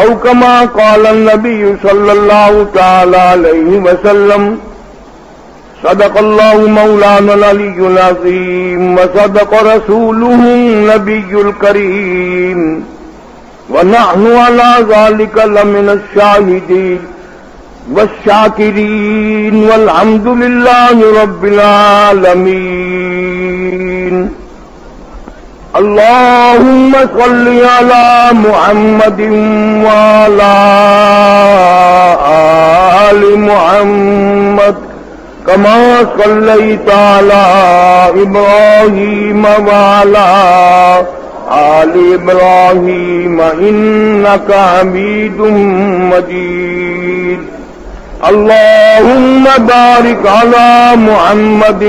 او کما قال النبی صلی اللہ تعالی علیہ وسلم صدق اللہ مولانا العلی العظیم وصدق رسوله النبی الکریم ونحن على ذلك لمن الشاهدين والشاكرين والحمد لله رب العالمين اللهم صل على محمد وعلى آل محمد كما صليت على إبراهيم وعلى آل إبراهيم إنك حميد مجيد اللهم بارك على محمد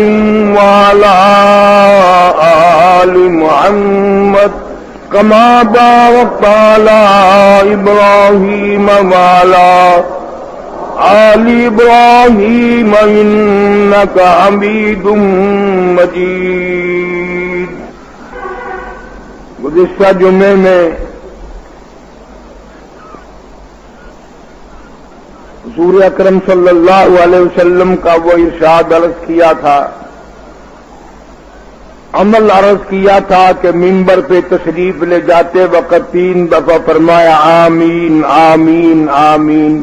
وعلى آل محمد كما باركت على إبراهيم وعلى آل إبراهيم إنك حميد مجيد. گزشتہ جمعے میں حضور اکرم صلی اللہ علیہ وسلم کا وہ ارشاد عرض کیا تھا، عمل عرض کیا تھا کہ منبر پہ تشریف لے جاتے وقت 3 دفعہ فرمایا آمین آمین آمین.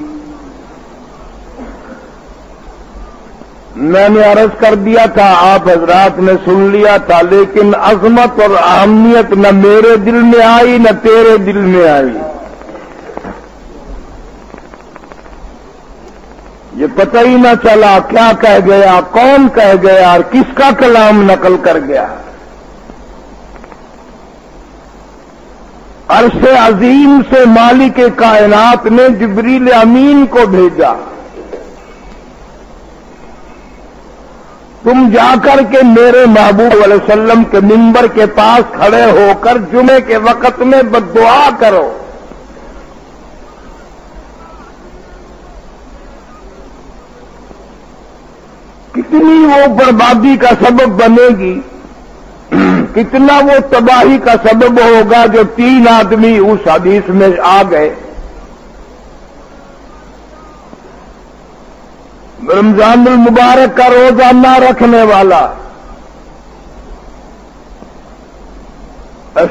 میں نے عرض کر دیا تھا، آپ حضرات نے سن لیا تھا، لیکن عظمت اور اہمیت نہ میرے دل میں آئی نہ تیرے دل میں آئی. یہ پتہ ہی نہ چلا کیا کہہ گیا، کون کہہ گیا اور کس کا کلام نقل کر گیا. عرش عظیم سے مالک کائنات نے جبریل امین کو بھیجا، تم جا کر کے میرے محبوب علیہ وسلم کے منبر کے پاس کھڑے ہو کر جمعے کے وقت میں بددعا کرو. کتنی وہ بربادی کا سبب بنے گی، کتنا وہ تباہی کا سبب ہوگا جو 3 آدمی اس حدیث میں آ گئے. رمضان المبارک کا روزہ نہ رکھنے والا،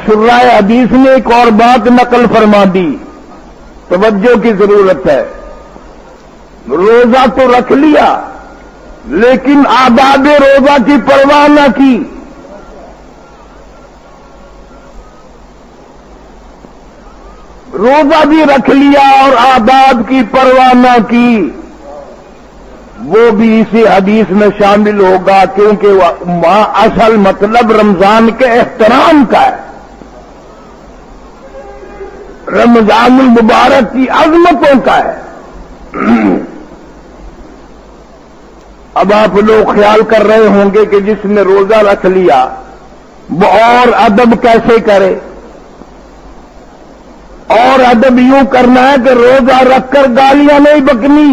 شرح حدیث نے ایک اور بات نقل فرما دی، توجہ کی ضرورت ہے. روزہ تو رکھ لیا لیکن آداب روزہ کی پرواہ نہ کی. روزہ بھی رکھ لیا اور آداب کی پرواہ نہ کی، وہ بھی اسی حدیث میں شامل ہوگا، کیونکہ وہاں اصل مطلب رمضان کے احترام کا ہے، رمضان المبارک کی عظمتوں کا ہے. اب آپ لوگ خیال کر رہے ہوں گے کہ جس نے روزہ رکھ لیا وہ اور ادب کیسے کرے. اور ادب یوں کرنا ہے کہ روزہ رکھ کر گالیاں نہیں بکنی،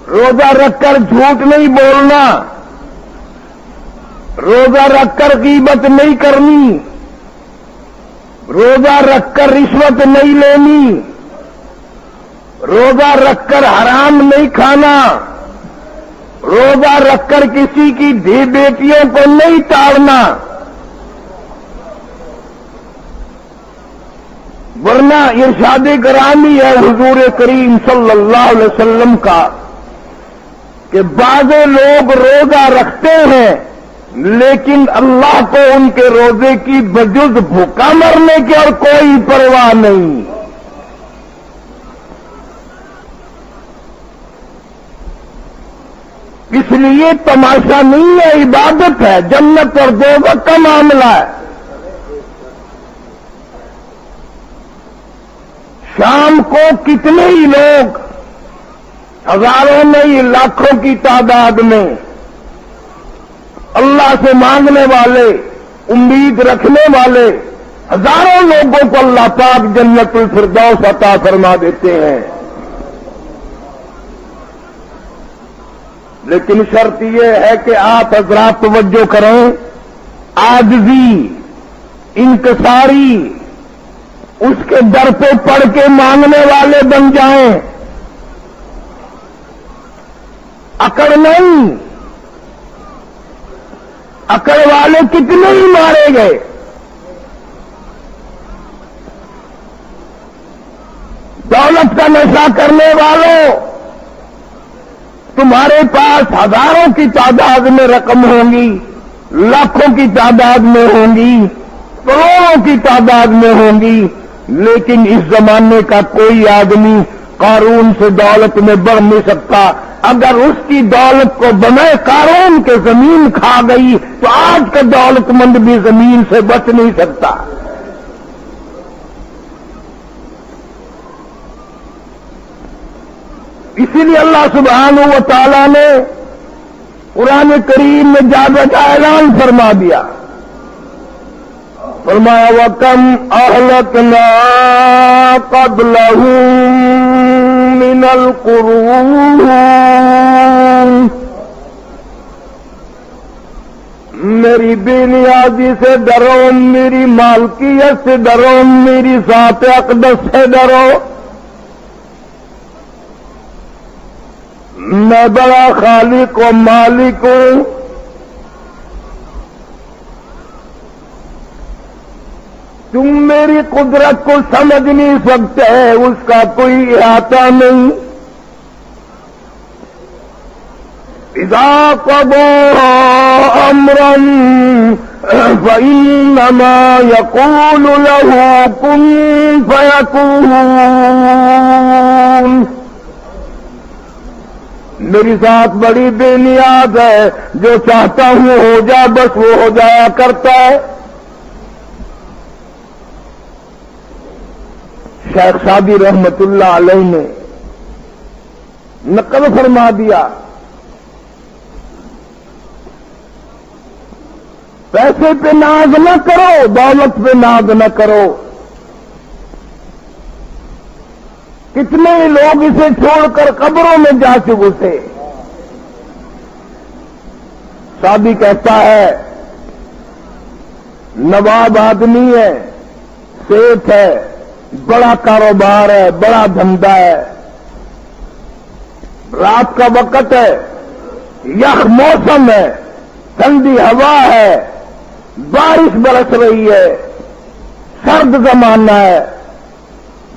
روزہ رکھ کر جھوٹ نہیں بولنا، روزہ رکھ کر غیبت نہیں کرنی، روزہ رکھ کر رشوت نہیں لینی، روزہ رکھ کر حرام نہیں کھانا، روزہ رکھ کر کسی کی دھی بیٹیوں کو نہیں تاڑنا. ورنہ ارشاد گرامی ہے حضور کریم صلی اللہ علیہ وسلم کا کہ بعض لوگ روزہ رکھتے ہیں لیکن اللہ کو ان کے روزے کی بجز بھوکا مرنے کی اور کوئی پرواہ نہیں. اس لیے تماشا نہیں ہے، عبادت ہے، جنت اور دوزخ کا معاملہ ہے. شام کو کتنے ہی لوگ، ہزاروں نہیں لاکھوں کی تعداد میں اللہ سے مانگنے والے، امید رکھنے والے ہزاروں لوگوں کو اللہ پاک جنت الفردوس عطا فرما دیتے ہیں. لیکن شرط یہ ہے کہ آپ حضرات توجہ کریں، عاجزی، انکساری، اس کے در پہ پڑ کے مانگنے والے بن جائیں، اکڑ نہیں۔ اکڑ والے کتنے ہی مارے گئے، دولت کا نشہ کرنے والوں، تمہارے پاس ہزاروں کی تعداد میں رقم ہوں گی، لاکھوں کی تعداد میں ہوں گی، کروڑوں کی تعداد میں ہوں گی، لیکن اس زمانے کا کوئی آدمی قارون سے دولت میں بڑھ نہیں سکتا۔ اگر اس کی دولت کو بنائے قارون کے زمین کھا گئی تو آج کا دولت مند بھی زمین سے بچ نہیں سکتا۔ اسی لیے اللہ سبحانہ و تعالی نے قرآن کریم میں جا بجا اعلان فرما دیا، فرمایا وَكَمْ أَهْلَكْنَا قَبْلَهُم مِّنَ الْقُرُونِ، میری بے نیازی سے ڈرو، میری مالکیت سے ڈرو، میری ذات اقدس سے ڈرو، میں بڑا خالق و مالک ہوں۔ تم میری قدرت کو سمجھ نہیں سکتے، اس کا کوئی احاطہ نہیں۔ اذا قضى امرا فانما يقول له كن فيكون۔ میری ذات بڑی بے نیاز ہے، جو چاہتا ہوں ہو جا بس وہ ہو جایا کرتا ہے۔ شیخ سعدی رحمت اللہ علیہ نے نقل فرما دیا، پیسے پہ ناز نہ کرو، دولت پہ ناز نہ کرو۔ کتنے ہی لوگ اسے چھوڑ کر قبروں میں جا چکے تھے۔ سعدی کہتا ہے نواب آدمی ہے، سیٹھ ہے، بڑا کاروبار ہے، بڑا دھندا ہے، رات کا وقت ہے، یخ موسم ہے، ٹھنڈی ہوا ہے، بارش برس رہی ہے، سرد زمانہ ہے،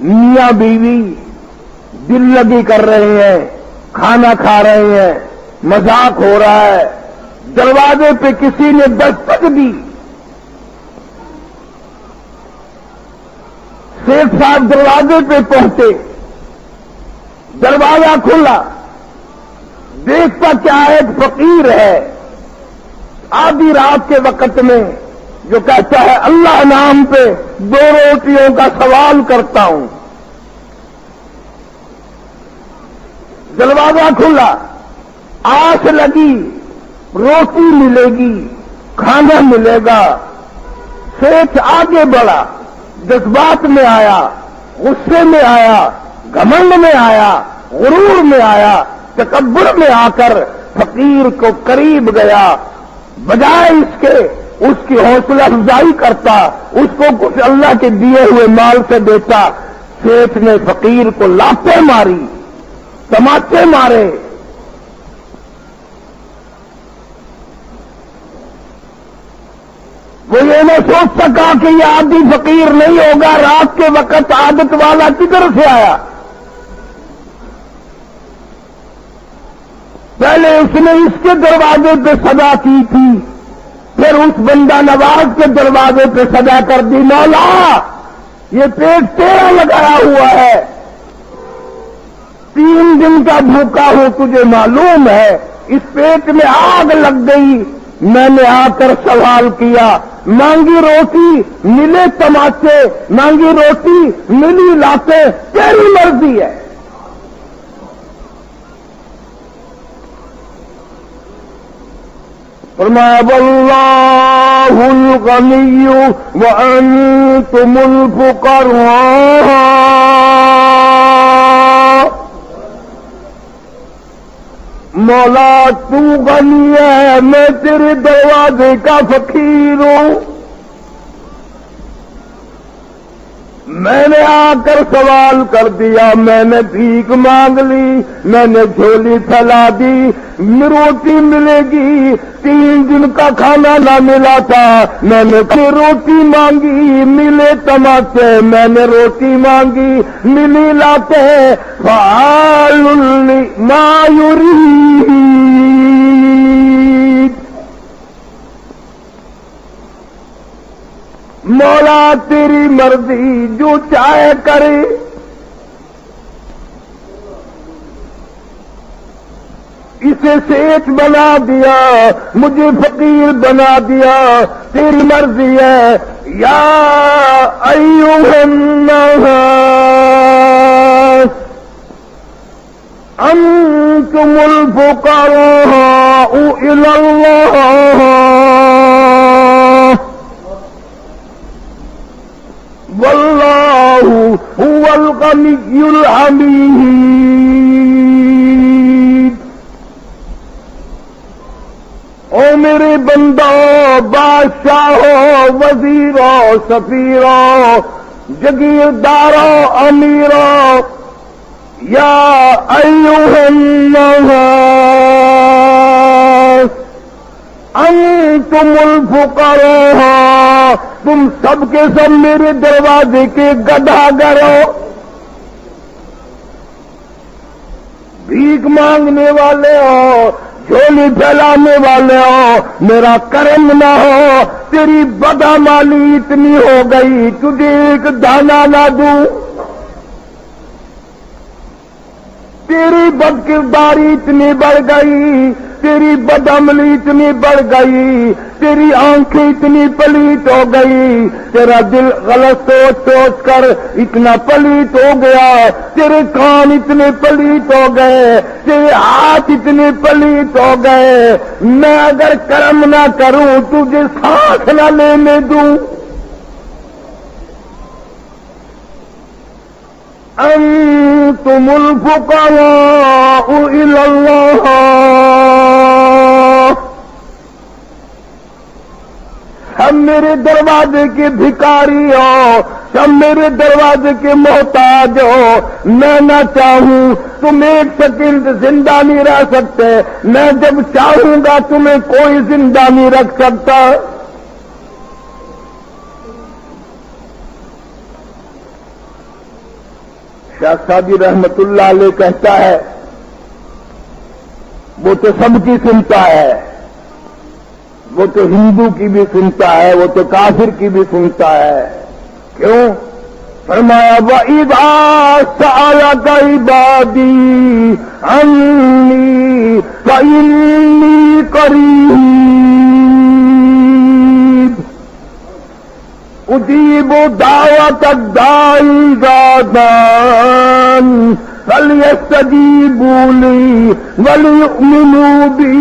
میاں بیوی دل لگی کر رہے ہیں، کھانا کھا رہے ہیں، مذاق ہو رہا ہے، دروازے پہ کسی نے دستک دی، سیٹھ صاحب دروازے پہ پہنچے، دروازہ کھلا، دیکھتا کیا ایک فقیر ہے آدھی رات کے وقت میں جو کہتا ہے اللہ نام پہ 2 روٹیوں کا سوال کرتا ہوں۔ دروازہ کھلا، آس لگی روٹی ملے گی، کھانا ملے گا۔ سیٹھ آگے بڑھا، جذبات میں آیا، غصے میں آیا، گھمنڈ میں آیا، غرور میں آیا، تکبر میں آ کر فقیر کو قریب گیا، بجائے اس کی حوصلہ افزائی کرتا، اس کو کچھ اللہ کے دیے ہوئے مال سے دیتا، سیٹھ نے فقیر کو لاپیں ماری، تماچے مارے۔ وہ یہ نہ سوچ سکا کہ یہ عادی فقیر نہیں ہوگا، رات کے وقت عادت والا کدھر سے آیا۔ پہلے اس نے اس کے دروازے پہ صدا کی تھی، پھر اس بندہ نواز کے دروازے پہ صدا کر دی، مولا یہ پیٹ تیرا لگایا ہوا ہے، 3 دن کا بھوکا ہو، تجھے معلوم ہے، اس پیٹ میں آگ لگ گئی، میں نے آ کر سوال کیا، مانگی روٹی ملے تماچے، مانگی روٹی ملی لاتے، تیری مرضی ہے۔ فرمایا واللہ الغنی وانتم الفقراء، مولا تو غنی ہے، میں تیرے دروازے کا فقیر ہوں، میں نے آ کر سوال کر دیا، میں نے بھیک مانگ لی، میں نے جھولی پھیلا دی، روٹی ملے گی، 3 دن کا کھانا نہ ملا تھا، میں نے روٹی مانگی، ملے ٹماٹر، میں نے روٹی مانگی، ملی لاتے، فعال لما یرید، مولا تیری مرضی جو چاہے کرے، اسے سیٹ بنا دیا، مجھے فقیر بنا دیا، تیری مرضی ہے۔ یا ایھا الناس انتم الفقراء الی اللہ واللہ هو الغنی الحمید۔ او میرے بندو، بادشاہو، وزیرو، سفیرو، جگیردارو، امیرو، یا ایھا الناس انتم الفقراء، تم سب کے سب میرے دروازے کے گداگر ہو، بھیک مانگنے والے ہو، جھولی پھیلانے والے ہو، میرا کرم نہ ہو، تیری بدعمالی اتنی ہو گئی، تجھے ایک دانا نہ دوں، تیری بدکرداری اتنی بڑھ گئی، تیری بدعملی اتنی بڑھ گئی، تیری آنکھیں اتنی پلیت ہو گئی، تیرا دل غلط سوچ سوچ کر اتنا پلیت ہو گیا، تیرے کان اتنے پلیت ہو گئے، تیرے ہاتھ اتنے پلیت ہو گئے، میں اگر کرم نہ کروں تجھے سانس نہ لینے دوں۔ انتم الفقراء الی اللہ، سب میرے دروازے کے بھکاری ہو، سب میرے دروازے کے محتاج ہو، میں نہ چاہوں تم ایک سیکنڈ زندہ نہیں رہ سکتے، میں جب چاہوں گا تمہیں کوئی زندہ نہیں رکھ سکتا۔ شاہ صادی رحمت اللہ علیہ کہتا ہے، وہ تو سب کی سنتا ہے، وہ تو ہندو کی بھی سنتا ہے، وہ تو کافر کی بھی سنتا ہے، کیوں؟ فرمایا وَإِذَا سَأَلَكَ عِبَادِي عَنِّي فَإِنِّي قَرِيبٌ أُجِيبُ دَعْوَةَ الدَّاعِ إِذَا دَعَانِ فَلْيَسْتَجِيبُوا لِي وَلْيُؤْمِنُوا بِي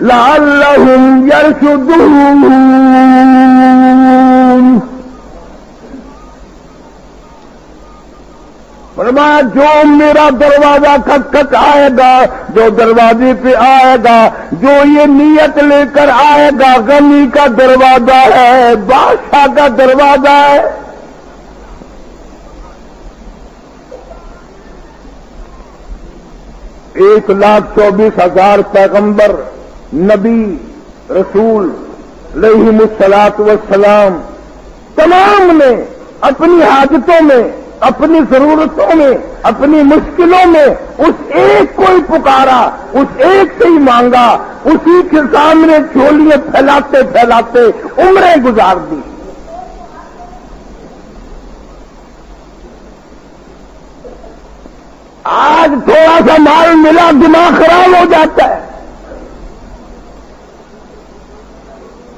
لَعَلَّهُمْ يَرْشُدُونَ۔ فرمایا جو میرا دروازہ کھٹکھٹ آئے گا، جو دروازے پہ آئے گا، جو یہ نیت لے کر آئے گا، غنی کا دروازہ ہے، بادشاہ کا دروازہ ہے، 1,24,000 پیغمبر، نبی، رسول علیہم الصلاۃ والسلام تمام نے اپنی حاجتوں میں، اپنی ضرورتوں میں، اپنی مشکلوں میں اس ایک کو ہی پکارا، اس ایک سے ہی مانگا، اسی کے سامنے جھولیاں پھیلاتے پھیلاتے عمریں گزار دی۔ آج تھوڑا سا مال ملا دماغ خراب ہو جاتا ہے،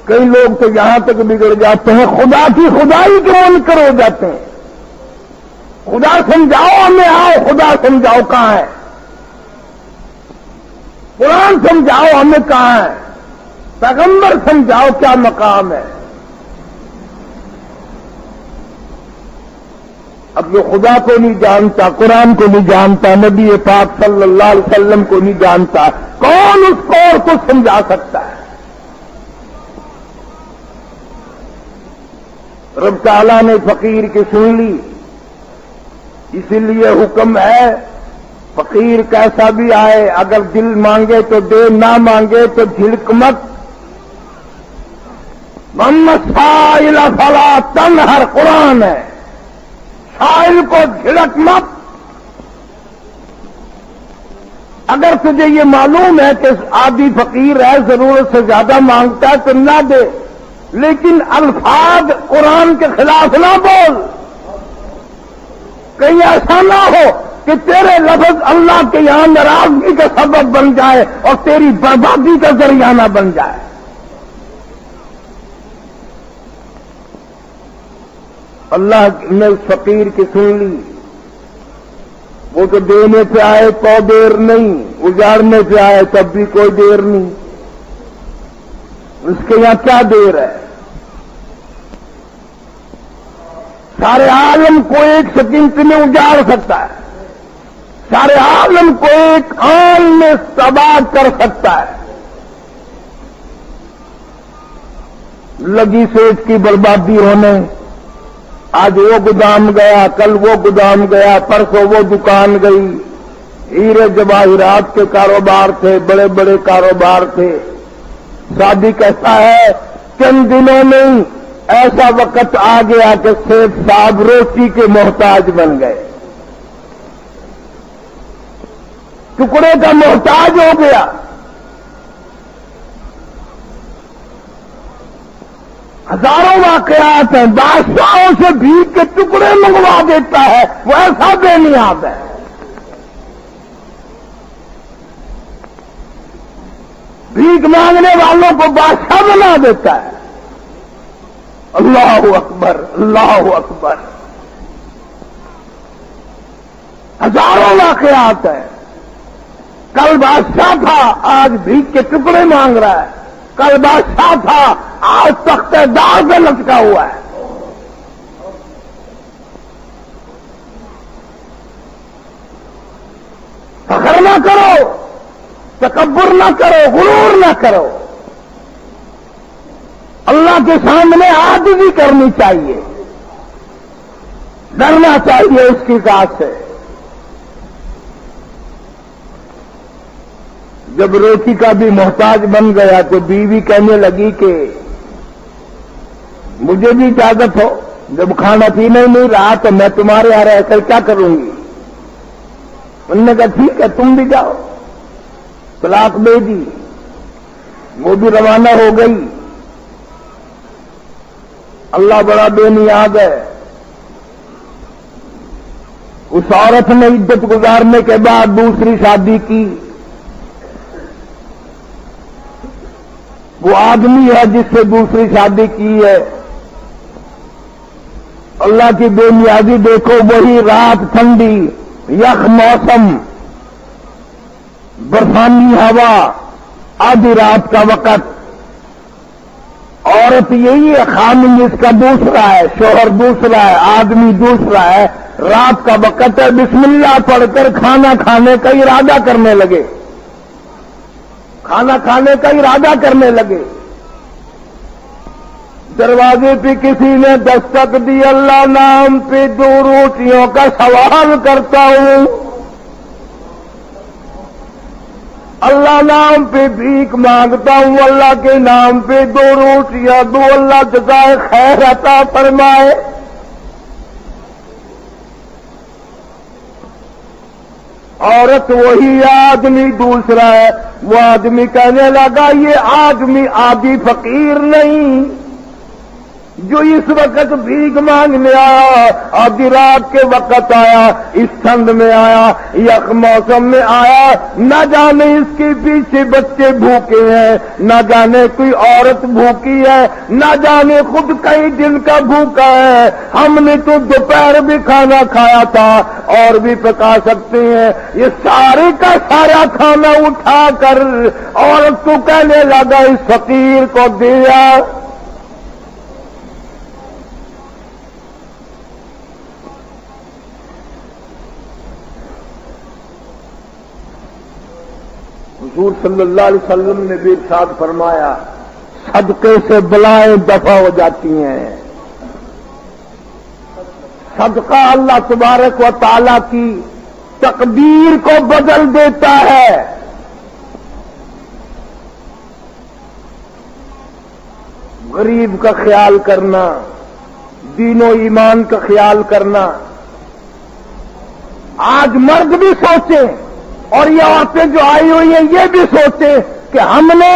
کئی لوگ تو یہاں تک بگڑ جاتے ہیں خدا کی خدائی کے منکر ہو جاتے ہیں۔ خدا سمجھاؤ ہمیں، آؤ خدا سمجھاؤ کہاں ہے، قرآن سمجھاؤ ہمیں کہاں ہے، پیغمبر سمجھاؤ کیا مقام ہے۔ اب جو خدا کو نہیں جانتا، قرآن کو نہیں جانتا، نبی پاک صلی اللہ علیہ وسلم کو نہیں جانتا، کون اس قول کو سمجھا سکتا ہے؟ رب تعالیٰ نے فقیر کی سن لی، اسی لیے حکم ہے فقیر کیسا بھی آئے اگر دل مانگے تو دے، نہ مانگے تو جھلک مت۔ محمد سائل فلا تنہر قرآن ہے، سائل کو جھلک مت۔ اگر تجھے یہ معلوم ہے کہ آدھی فقیر ہے، ضرورت سے زیادہ مانگتا ہے تو نہ دے، لیکن الفاظ قرآن کے خلاف نہ بول۔ کہیں ایسا نہ ہو کہ تیرے لفظ اللہ کے یہاں ناراضگی کا سبب بن جائے اور تیری بربادی کا ذریعہ نہ بن جائے۔ اللہ نے اس فقیر کی سن لی، وہ تو دینے پہ آئے تو دیر نہیں، اجاڑنے پہ آئے تب بھی کوئی دیر نہیں۔ اس کے یہاں کیا دیر ہے؟ سارے عالم کو ایک سیکنڈ میں اجاڑ سکتا ہے، سارے عالم کو ایک آن میں تباہ کر سکتا ہے۔ لگی سیٹ کی بربادی ہونے، آج وہ گودام گیا، کل وہ گودام گیا، پرسوں وہ دکان گئی۔ ہیرے جواہرات کے کاروبار تھے، بڑے بڑے کاروبار تھے۔ شادی کیسا ہے، چند دنوں میں ایسا وقت آ گیا کہ سیٹھ صاحب روٹی کے محتاج بن گئے، ٹکڑے کا محتاج ہو گیا۔ ہزاروں واقعات ہیں، بادشاہوں سے بھیک کے ٹکڑے منگوا دیتا ہے، وہ ایسا بے نیاز ہے۔ بھیک مانگنے والوں کو بادشاہ بنا دیتا ہے۔ اللہ اکبر، اللہ اکبر۔ ہزاروں واقعات ہیں۔ کل بادشاہ تھا، آج بھیک کے ٹکڑے مانگ رہا ہے۔ کل بادشاہ تھا، آج تخت دار پہ لٹکا ہوا ہے۔ فخر نہ کرو، تکبر نہ کرو، غرور نہ کرو۔ اللہ کے سامنے عاجزی کرنی چاہیے، ڈرنا چاہیے اس کی ذات سے۔ جب روٹی کا بھی محتاج بن گیا تو بیوی کہنے لگی کہ مجھے بھی اجازت ہو، جب کھانا پینا ہی نہیں رہا تو میں تمہارے یہاں رہ کر کیا کروں گی؟ انہوں نے کہا ٹھیک ہے تم بھی جاؤ، طلاق دے دی، وہ بھی روانہ ہو گئی۔ اللہ بڑا بے نیاز ہے۔ اس عورت نے عدت گزارنے کے بعد دوسری شادی کی۔ وہ آدمی ہے جس سے دوسری شادی کی ہے۔ اللہ کی بے نیازی دیکھو، وہی رات ٹھنڈی، یخ موسم، برفانی ہوا، آدھی رات کا وقت۔ عورت یہی ہے، خامن اس کا دوسرا ہے، شوہر دوسرا ہے، آدمی دوسرا ہے، رات کا وقت ہے، بسم اللہ پڑھ کر کھانا کھانے کا ارادہ کرنے لگے، کھانا کھانے کا ارادہ کرنے لگے۔ دروازے پہ کسی نے دستک دی، اللہ نام پہ 2 روٹیوں کا سوال کرتا ہوں، اللہ نام پہ بھیک مانگتا ہوں، اللہ کے نام پہ 2 روٹیاں دو، اللہ جزائے خیر عطا فرمائے۔ عورت وہی، آدمی دوسرا ہے۔ وہ آدمی کہنے لگا یہ آدمی آدھی فقیر نہیں جو اس وقت بھیک مانگنے آیا، آدھی رات کے وقت آیا، اس ٹھنڈ میں آیا، یک موسم میں آیا، نہ جانے اس کے پیچھے بچے بھوکے ہیں، نہ جانے کوئی عورت بھوکی ہے، نہ جانے خود کئی دن کا بھوکا ہے۔ ہم نے تو دوپہر بھی کھانا کھایا تھا اور بھی پکا سکتے ہیں، یہ سارے کا سارا کھانا اٹھا کر عورت کو کہنے لگا اس فقیر کو دیا۔ حضور صلی اللہ علیہ وسلم نے بھی ارشاد فرمایا صدقے سے بلائیں دفع ہو جاتی ہیں، صدقہ اللہ تبارک و تعالی کی تقدیر کو بدل دیتا ہے. غریب کا خیال کرنا، دین و ایمان کا خیال کرنا. آج مرد بھی سوچیں اور یہ عورتیں جو آئی ہوئی ہیں یہ بھی سوچیں کہ ہم نے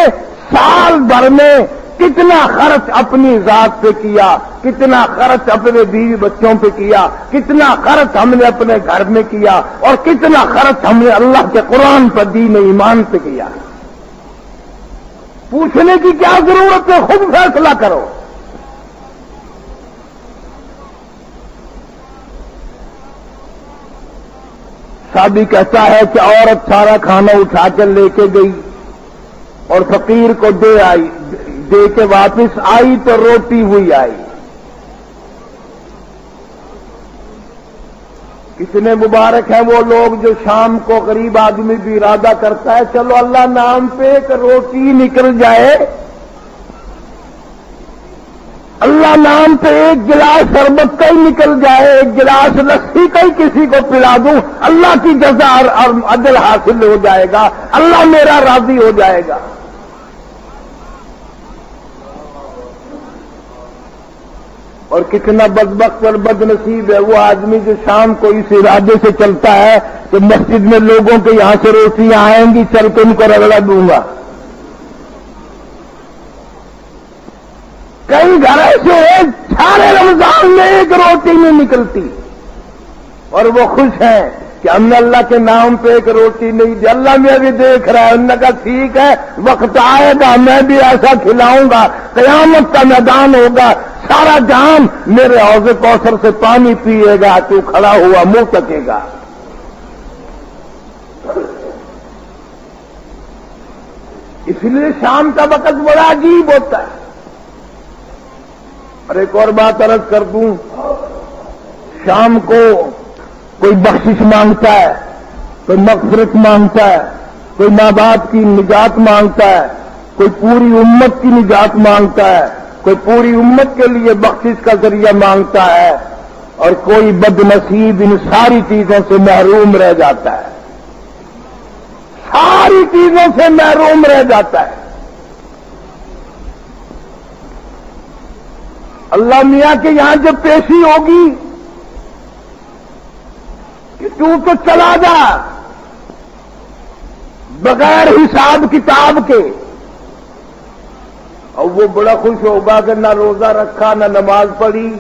سال بھر میں کتنا خرچ اپنی ذات پہ کیا، کتنا خرچ اپنے بیوی بچوں پہ کیا، کتنا خرچ ہم نے اپنے گھر میں کیا، اور کتنا خرچ ہم نے اللہ کے قرآن پر دین و ایمان پہ کیا. پوچھنے کی کیا ضرورت ہے؟ خود فیصلہ کرو. شادی کہتا ہے کہ عورت سارا کھانا اٹھا کر لے کے گئی اور فقیر کو دے کے واپس آئی تو روٹی ہوئی آئی. کتنے مبارک ہیں وہ لوگ جو شام کو غریب آدمی بھی ارادہ کرتا ہے چلو اللہ نام پہ کہ روٹی نکل جائے، اللہ نام پہ ایک گلاس شربت کا ہی نکل جائے، ایک گلاس لسی کا ہی کسی کو پلا دوں، اللہ کی جزا اور عدل حاصل ہو جائے گا، اللہ میرا راضی ہو جائے گا. اور کتنا بدبخت اور بد نصیب ہے وہ آدمی جو شام کو اس ارادے سے چلتا ہے کہ مسجد میں لوگوں کے یہاں سے روٹیاں آئیں گی، چل کے ان کو رگڑا دوں گا. کئی گھر ایسے ہیں سارے رمضان میں ایک روٹی نہیں نکلتی اور وہ خوش ہیں کہ ہم نے اللہ کے نام پہ ایک روٹی نہیں دی. اللہ میں بھی دیکھ رہا ہے، انہوں نے کہا ٹھیک ہے وقت آئے گا میں بھی ایسا کھلاؤں گا، قیامت کا میدان ہوگا، سارا جہان میرے حوض کوثر سے پانی پیے گا، تو کھڑا ہوا منہ تکے گا. اس لیے شام کا وقت بڑا عجیب ہوتا ہے. اور ایک اور بات عرض کر دوں، شام کو کوئی بخشش مانگتا ہے، کوئی مغفرت مانگتا ہے، کوئی ماں باپ کی نجات مانگتا ہے، کوئی پوری امت کی نجات مانگتا ہے، کوئی پوری امت کے لیے بخشش کا ذریعہ مانگتا ہے، اور کوئی بد نصیب ان ساری چیزوں سے محروم رہ جاتا ہے، ساری چیزوں سے محروم رہ جاتا ہے. اللہ میاں کے یہاں جب پیشی ہوگی کہ تو چلا جا بغیر حساب کتاب کے، اور وہ بڑا خوش ہوگا کہ نہ روزہ رکھا، نہ نماز پڑھی،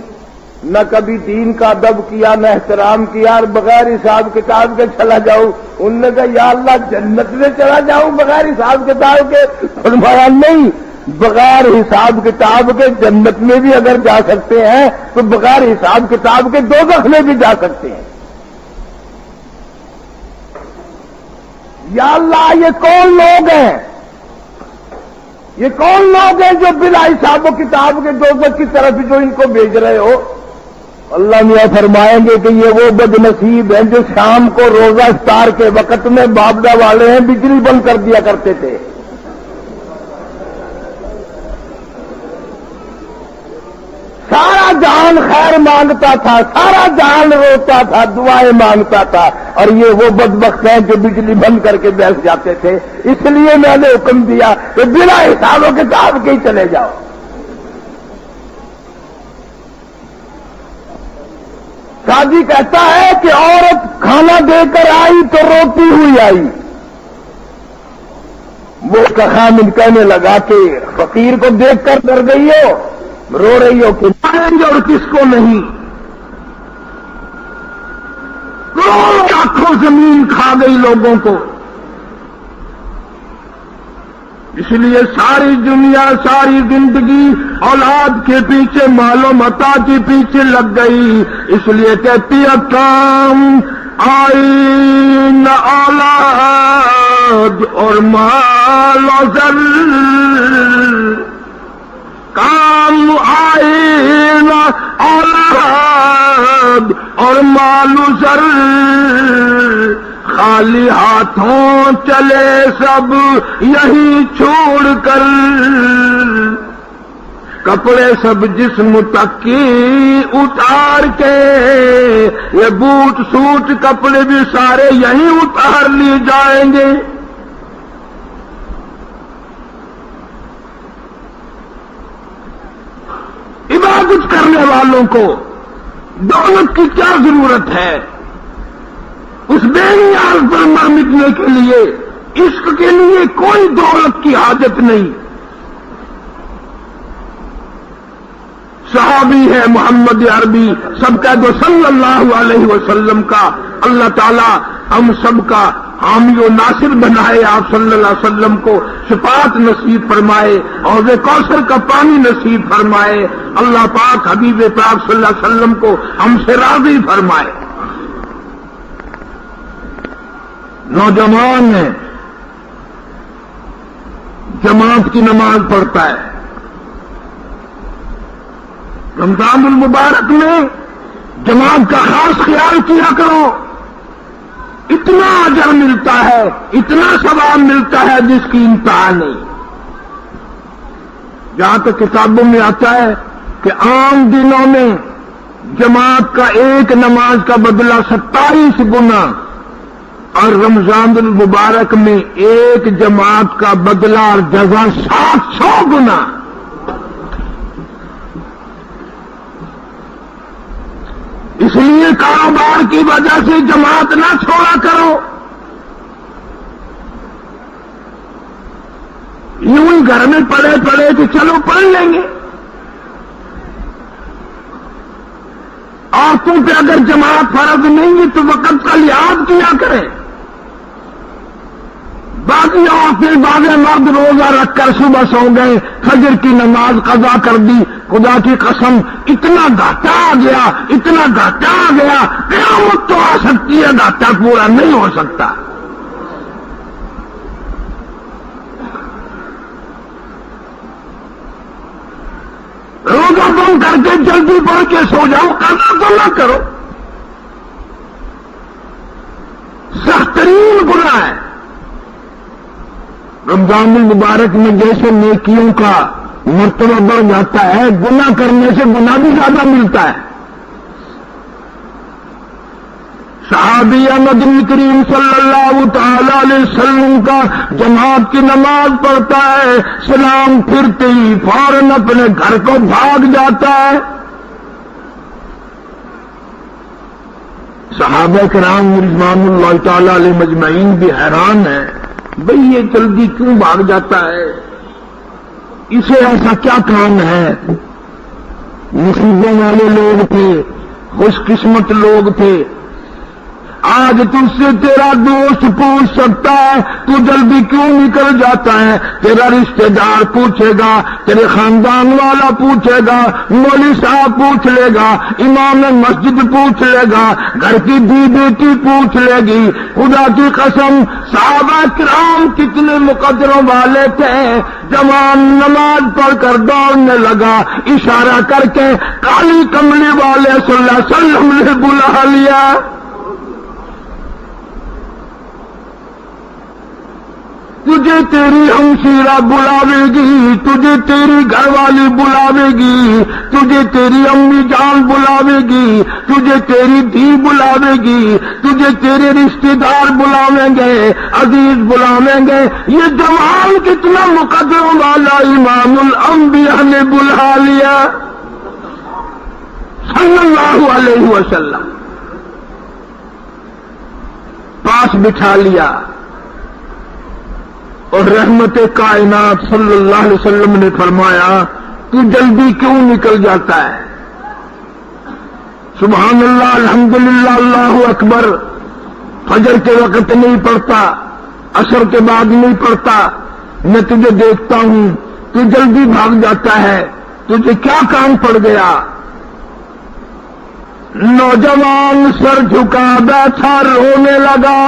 نہ کبھی دین کا ادب کیا، نہ احترام کیا، اور بغیر حساب کتاب کے چلا جاؤں. انہوں نے کہا یا اللہ جنت میں چلا جاؤں بغیر حساب کتاب کے؟ فرمایا نہیں، بغیر حساب کتاب کے جنت میں بھی اگر جا سکتے ہیں تو بغیر حساب کتاب کے دوزخ میں بھی جا سکتے ہیں. یا اللہ یہ کون لوگ ہیں، یہ کون لوگ ہیں جو بلا حساب و کتاب کے دوزخ کی طرف جو ان کو بھیج رہے ہو؟ اللہ میاں فرمائیں گے کہ یہ وہ بد نصیب ہیں جو شام کو روزہ افطار کے وقت میں بابدا والے ہیں بجلی بند کر دیا کرتے تھے. سارا جہان خیر مانگتا تھا، سارا جہان روتا تھا، دعائیں مانگتا تھا، اور یہ وہ بدبخت ہیں جو بجلی بند کر کے بیٹھ جاتے تھے. اس لیے میں نے حکم دیا کہ بلا حساب و کتاب کے ہی چلے جاؤ. قاضی کہتا ہے کہ عورت کھانا دے کر آئی تو روتی ہوئی آئی. وہ اس کا خامد کہنے لگا کہ فقیر کو دیکھ کر ڈر گئی ہو، رو رہی ہو کہ ماریں گے اور کس کو نہیں. لاکھوں زمین کھا گئی لوگوں کو. اس لیے ساری دنیا ساری زندگی اولاد کے پیچھے مال و متا کے پیچھے لگ گئی. اس لیے کہتی ہے کام آئی نہ اولاد اور مال و زر، کام آئی نہ اولاد اور مال و زر، خالی ہاتھوں چلے سب یہی چھوڑ کر. کپڑے سب جسم تک کی اتار کے، یہ بوٹ سوٹ کپڑے بھی سارے یہیں اتار لیے جائیں گے۔ عبادت کرنے والوں کو دولت کی کیا ضرورت ہے؟ اس بے نیاز پر مر مٹنے کے لیے، عشق کے لیے کوئی دولت کی حاجت نہیں۔ صحابی ہے محمد عربی، سب کا جو صلی اللہ علیہ وسلم کا اللہ تعالی ہم سب کا حامی و ناصر بنائے، آپ صلی اللہ علیہ وسلم کو شفاعت نصیب فرمائے، حوض کوثر کا پانی نصیب فرمائے، اللہ پاک حبیب پاک صلی اللہ علیہ وسلم کو ہم سے راضی فرمائے۔ نوجوان ہے، جماعت کی نماز پڑھتا ہے، رمضان المبارک میں جماعت کا خاص خیال کیا کرو، اتنا اجر ملتا ہے، اتنا ثواب ملتا ہے جس کی انتہا نہیں۔ جہاں تک کتابوں میں آتا ہے کہ عام دنوں میں جماعت کا ایک نماز کا بدلہ 27 گنا، اور رمضان المبارک میں ایک جماعت کا بدلہ اور جزا 700 گنا۔ اس لیے کاروبار کی وجہ سے جماعت نہ چھوڑا کرو، یوں ہی گھر میں پڑے پڑے کہ چلو پڑھ لیں گے۔ عورتوں پہ اگر جماعت فرض نہیں ہے تو وقت کا لحاظ کیا کریں۔ باقی عورتیں بعض مرد روزہ رکھ کر صبح سو گئے، فجر کی نماز قضا کر دی، خدا کی قسم اتنا گھاٹا آ گیا، اتنا گھاٹا آ گیا، قیامت تو آ سکتی ہے، گھاٹا پورا نہیں ہو سکتا۔ روزہ بند کر کے جلدی پڑھ کے سو جاؤ، قضا تو نہ کرو، سخت ترین گناہ ہے۔ رمضان المبارک میں جیسے نیکیوں کا مرتبہ بڑھ جاتا ہے، گناہ کرنے سے گناہ بھی زیادہ ملتا ہے۔ صحابیہ نبی کریم صلی اللہ تعالی علیہ وسلم کا جماعت کی نماز پڑھتا ہے، سلام پھرتے ہی فوراً اپنے گھر کو بھاگ جاتا ہے۔ صحابہ کرام رضوان اللہ تعالی علیہ مجمعین بھی حیران ہیں، بھئی یہ جلدی کیوں بھاگ جاتا ہے، اسے ایسا کیا کام ہے؟ نصیبوں والے لوگ تھے، خوش قسمت لوگ تھے۔ آج تجھ سے تیرا دوست پوچھ سکتا ہے تو جلدی کیوں نکل جاتا ہے، تیرا رشتہ دار پوچھے گا، تیرے خاندان والا پوچھے گا، مولوی صاحب پوچھ لے گا، امام مسجد پوچھ لے گا، گھر کی دی بیٹی پوچھ لے گی۔ خدا کی قسم صحابہ کرام کتنے مقدروں والے تھے، جوان نماز پڑھ کر دوڑنے لگا، اشارہ کر کے کالی کملی والے صلی اللہ علیہ وسلم نے بلا لیا۔ تجھے تیری ہمشیرہ بلاوے گی، تجھے تیری گھر والی بلاوے گی، تجھے تیری امی جان بلاوے گی، تجھے تیری دھی بلاوے گی، تجھے تیرے رشتہ دار بلاویں گے، عزیز بلاویں گے۔ یہ جوان کتنا مقدروں والا امام الانبیاء نے بلا لیا صلی اللہ علیہ وسلم، پاس بٹھا لیا، اور رحمت کائنات صلی اللہ علیہ وسلم نے فرمایا تو جلدی کیوں نکل جاتا ہے؟ سبحان اللہ، الحمدللہ، اللہ اکبر، فجر کے وقت نہیں پڑھتا، عصر کے بعد نہیں پڑھتا، میں تجھے دیکھتا ہوں تو جلدی بھاگ جاتا ہے، تجھے کیا کام پڑ گیا؟ نوجوان سر جھکا بیٹھا رونے لگا۔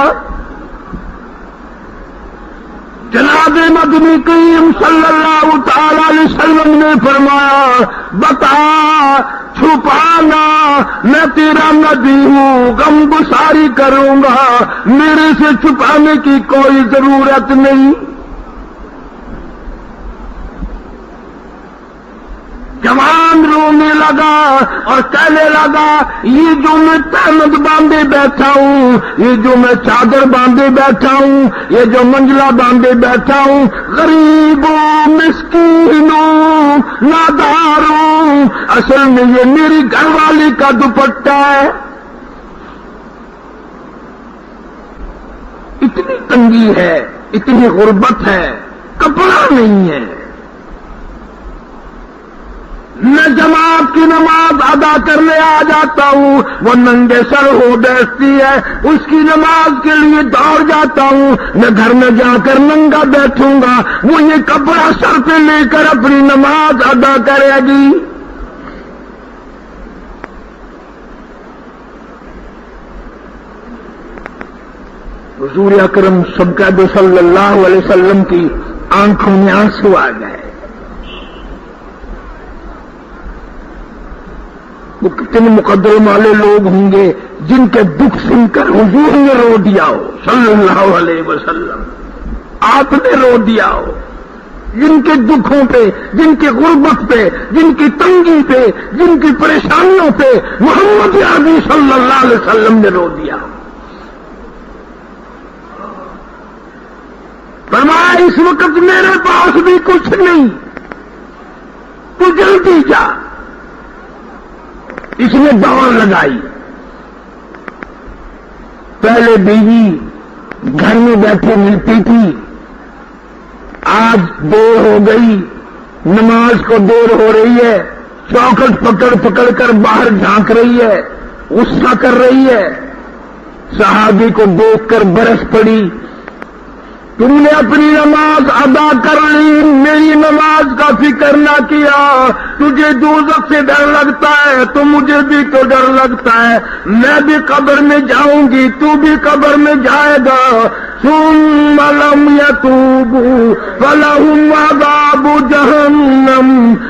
جناب مدنی کریم صلی اللہ تعالی علیہ وسلم نے فرمایا بتا، چھپانا، میں تیرا نبی ہوں، غم گساری کروں گا، میرے سے چھپانے کی کوئی ضرورت نہیں۔ جوان رونے لگا اور کہنے لگا یہ جو میں تہمت باندھے بیٹھا ہوں، یہ جو میں چادر باندھے بیٹھا ہوں، یہ جو منجلا باندھے بیٹھا ہوں، غریبوں مسکینوں ناداروں، اصل میں یہ میری گھر والی کا دوپٹہ ہے۔ اتنی تنگی ہے، اتنی غربت ہے، کپڑا نہیں ہے۔ میں جماعت کی نماز ادا کرنے آ جاتا ہوں، وہ ننگے سر ہو بیٹھتی ہے، اس کی نماز کے لیے دوڑ جاتا ہوں۔ میں گھر میں جا کر ننگا بیٹھوں گا، وہ یہ کپڑا سر پہ لے کر اپنی نماز ادا کرے گی۔ حضور اکرم صلی اللہ علیہ وسلم کی آنکھوں میں آنسو آ گئے۔ وہ کتنے مقدروں والے لوگ ہوں گے جن کے دکھ سن کر حضور نے رو دیا ہو صلی اللہ علیہ وسلم، آپ نے رو دیا ہو، جن کے دکھوں پہ، جن کی غربت پہ، جن کی تنگی پہ، جن کی پریشانیوں پہ محمد عربی صلی اللہ علیہ وسلم نے رو دیا ہو۔ فرمایا اس وقت میرے پاس بھی کچھ نہیں، تو جلدی جا۔ اس نے دوڑ لگائی۔ پہلے بیوی گھر میں بیٹھے ملتی تھی، آج دیر ہو گئی، نماز کو دیر ہو رہی ہے، چوکٹ پکڑ پکڑ کر باہر جھانک رہی ہے، غصہ کر رہی ہے۔ صحابی کو دیکھ کر برس پڑی، تم نے اپنی نماز ادا کر لی، میری نماز کا فکر نہ کیا۔ تجھے دوزخ سے ڈر لگتا ہے تو مجھے بھی تو ڈر لگتا ہے، میں بھی قبر میں جاؤں گی، تو بھی قبر میں جائے گا۔ ثم لم يتوبوا فلهم عذاب جہنم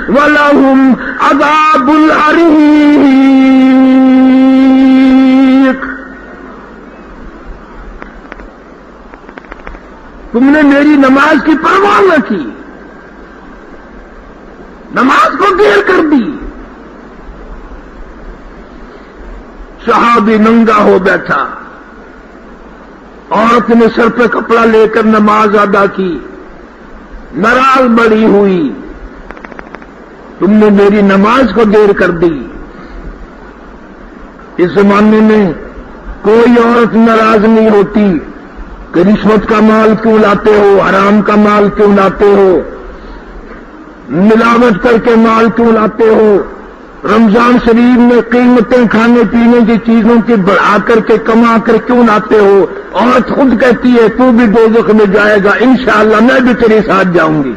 ولهم عذاب الحریق۔ تم نے میری نماز کی پرواہ نہ کی، نماز کو دیر کر دی۔ صحابی ننگا ہو بیٹھا، عورت نے سر پہ کپڑا لے کر نماز ادا کی، ناراض بڑی ہوئی، تم نے میری نماز کو دیر کر دی۔ اس زمانے میں کوئی عورت ناراض نہیں ہوتی کہ رشوت کا مال کیوں لاتے ہو، حرام کا مال کیوں لاتے ہو، ملاوٹ کر کے مال کیوں لاتے ہو، رمضان شریف میں قیمتیں کھانے پینے کی چیزوں کی بڑھا کر کے کما کر کیوں لاتے ہو۔ عورت خود کہتی ہے تو بھی دوزخ میں جائے گا، انشاءاللہ میں بھی تیرے ساتھ جاؤں گی۔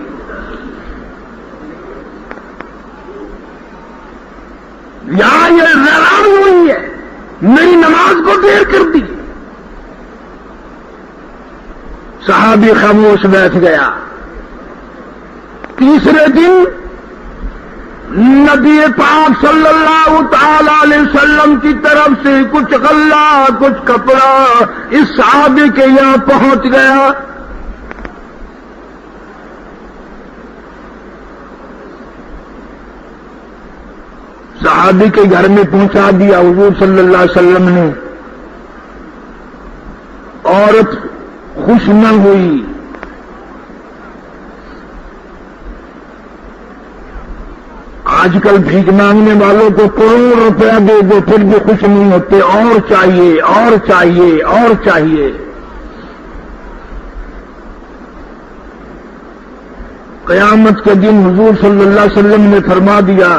یہاں یہ حیران ہوئی ہے، میری نماز کو دیر کر دی۔ صحابی خاموش بیٹھ گیا۔ تیسرے دن نبی پاک صلی اللہ تعالی علیہ وسلم کی طرف سے کچھ غلہ، کچھ کپڑا اس صحابی کے یہاں پہنچ گیا۔ صحابی کے گھر میں پہنچا دیا حضور صلی اللہ علیہ وسلم نے۔ عورت خوش نہ ہوئی، آج کل بھیک مانگنے والوں کو کروڑ روپیہ دے دو پھر بھی خوش نہیں ہوتے، اور چاہیے اور چاہیے اور چاہیے۔ قیامت کے دن حضور صلی اللہ علیہ وسلم نے فرما دیا،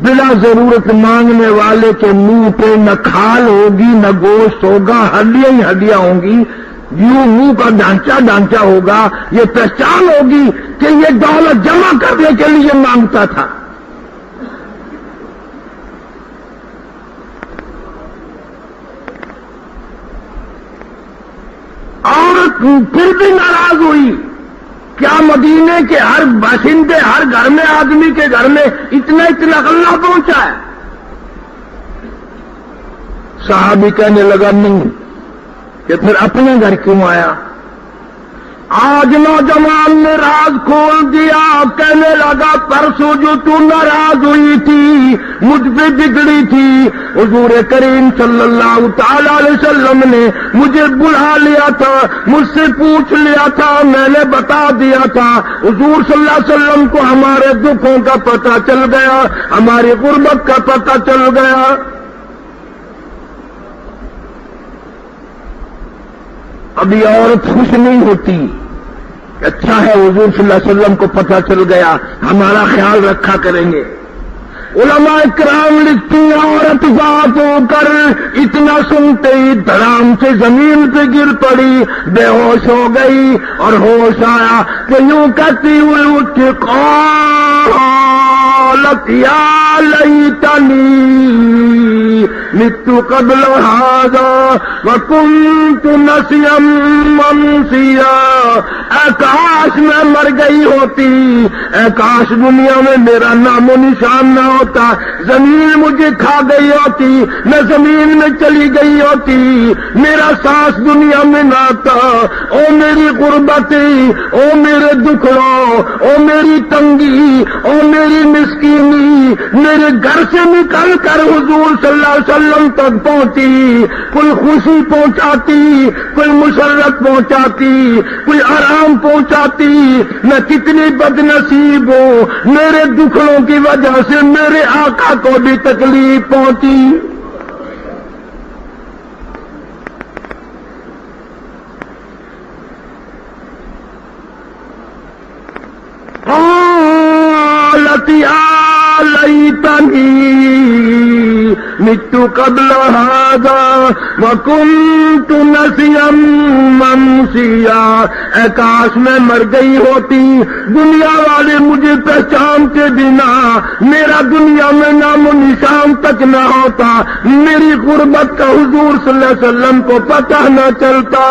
بلا ضرورت مانگنے والے کے منہ پہ نہ کھال ہوگی نہ گوشت ہوگا، ہڈیاں ہی ہڈیاں ہوں گی، یوں منہ کا ڈھانچہ ہوگا، یہ پہچان ہوگی کہ یہ دولت جمع کرنے کے لیے مانگتا تھا۔ عورت پھر بھی ناراض ہوئی، کیا مدینے کے ہر باشندے، ہر گھر میں آدمی کے گھر میں اتنا غلہ پہنچا ہے؟ صحابی کہنے لگا نہیں، کہ پھر اپنے گھر کیوں آیا؟ آج نوجوان نے راز کھول دیا، کہنے لگا پرسوں جو تو ناراض ہوئی تھی، مجھ پہ بگڑی تھی، حضور کریم صلی اللہ تعالی علیہ وسلم نے مجھے بلا لیا تھا، مجھ سے پوچھ لیا تھا، میں نے بتا دیا تھا۔ حضور صلی اللہ علیہ وسلم کو ہمارے دکھوں کا پتہ چل گیا، ہماری غربت کا پتہ چل گیا۔ ابھی عورت خوش نہیں ہوتی، اچھا ہے حضور صلی اللہ علیہ وسلم کو پتہ چل گیا، ہمارا خیال رکھا کریں گے۔ علماء کرام لکھتی ہیں عورت ذات ہو کر اتنا سنتے ہی دھڑام سے زمین پہ گر پڑی، بے ہوش ہو گئی، اور ہوش آیا کہ یوں کہتی ہوئی اٹھ قالت یا لیتنی مت قبل هذا وكنت نسيا منسيا، اے کاش میں مر گئی ہوتی، اے کاش دنیا میں میرا نام و نشان نہ ہوتا، زمین مجھے کھا گئی ہوتی، میں زمین میں چلی گئی ہوتی، میرا سانس دنیا میں نہ آتا۔ او میری غربتی، او میرے دکھڑوں، او میری تنگی، او میری مسکینی، میرے گھر سے نکل کر حضور صلی اللہ علیہ وسلم تک پہنچی، کوئی خوشی پہنچاتی، کوئی مسرت پہنچاتی، کوئی آرام پہنچاتی، میں کتنی بد نصیب ہوں، میرے دکھڑوں کی وجہ سے میرے آقا کو بھی تکلیف پہنچی۔ قالت یا لیتنی مت قبل هذا وكنت نسيا منسيا، اے کاش میں مر گئی ہوتی، دنیا والے مجھے پہچانتے بنا، میرا دنیا میں نام و نشان تک نہ ہوتا، میری غربت کا حضور صلی اللہ علیہ وسلم کو پتہ نہ چلتا۔